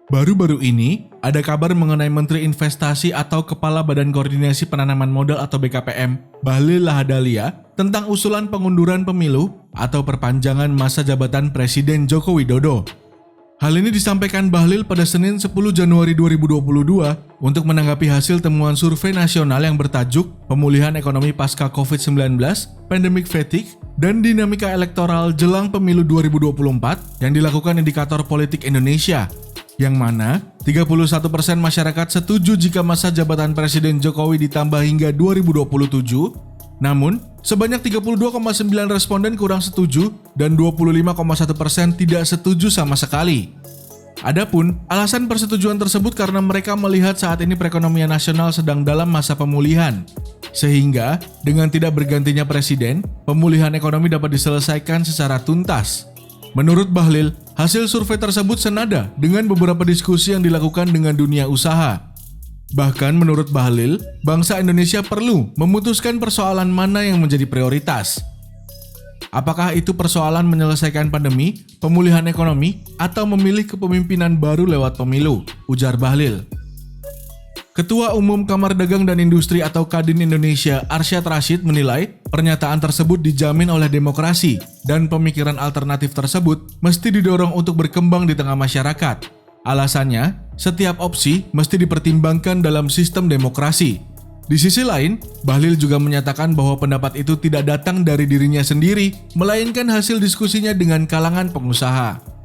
Baru-baru ini, ada kabar mengenai Menteri Investasi atau Kepala Badan Koordinasi Penanaman Modal atau BKPM, Bahlil Lahadalia, tentang usulan pengunduran pemilu atau perpanjangan masa jabatan Presiden Joko Widodo. Hal ini disampaikan Bahlil pada Senin 10 Januari 2022 untuk menanggapi hasil temuan survei nasional yang bertajuk Pemulihan Ekonomi Pasca COVID-19, Pandemic Fatigue, dan Dinamika Elektoral Jelang Pemilu 2024 yang dilakukan Indikator Politik Indonesia, yang mana 31% masyarakat setuju jika masa jabatan Presiden Jokowi ditambah hingga 2027, namun sebanyak 32,9 responden kurang setuju dan 25,1% tidak setuju sama sekali. Adapun alasan persetujuan tersebut karena mereka melihat saat ini perekonomian nasional sedang dalam masa pemulihan, sehingga dengan tidak bergantinya presiden, pemulihan ekonomi dapat diselesaikan secara tuntas. Menurut Bahlil, hasil survei tersebut senada dengan beberapa diskusi yang dilakukan dengan dunia usaha. Bahkan menurut Bahlil, bangsa Indonesia perlu memutuskan persoalan mana yang menjadi prioritas. Apakah itu persoalan menyelesaikan pandemi, pemulihan ekonomi, atau memilih kepemimpinan baru lewat pemilu, ujar Bahlil. Ketua Umum Kamar Dagang dan Industri atau Kadin Indonesia, Arsyad Rashid menilai pernyataan tersebut dijamin oleh demokrasi dan pemikiran alternatif tersebut mesti didorong untuk berkembang di tengah masyarakat. Alasannya, setiap opsi mesti dipertimbangkan dalam sistem demokrasi. Di sisi lain, Bahlil juga menyatakan bahwa pendapat itu tidak datang dari dirinya sendiri, melainkan hasil diskusinya dengan kalangan pengusaha.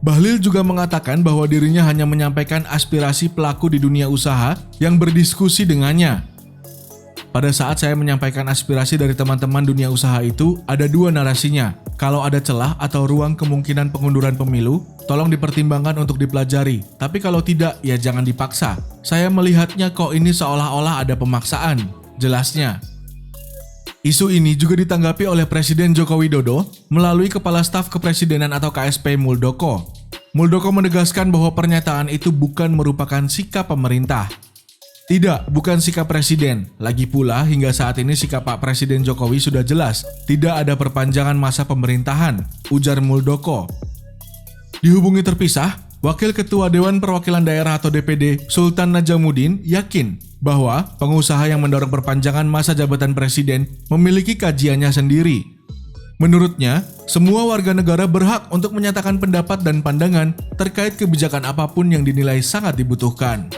Bahlil juga mengatakan bahwa dirinya hanya menyampaikan aspirasi pelaku di dunia usaha yang berdiskusi dengannya. Pada saat saya menyampaikan aspirasi dari teman-teman dunia usaha itu, ada dua narasinya. Kalau ada celah atau ruang kemungkinan pengunduran pemilu, tolong dipertimbangkan untuk dipelajari. Tapi kalau tidak, ya jangan dipaksa. Saya melihatnya kok ini seolah-olah ada pemaksaan, jelasnya. Isu ini juga ditanggapi oleh Presiden Joko Widodo melalui Kepala Staf Kepresidenan atau KSP Muldoko. Muldoko menegaskan bahwa pernyataan itu bukan merupakan sikap pemerintah. Tidak, bukan sikap presiden. Lagi pula, hingga saat ini sikap Pak Presiden Jokowi sudah jelas. Tidak ada perpanjangan masa pemerintahan, ujar Muldoko. Dihubungi terpisah, Wakil Ketua Dewan Perwakilan Daerah atau DPD, Sultan Najamuddin, yakin bahwa pengusaha yang mendorong perpanjangan masa jabatan presiden memiliki kajiannya sendiri. Menurutnya, semua warga negara berhak untuk menyatakan pendapat dan pandangan terkait kebijakan apapun yang dinilai sangat dibutuhkan.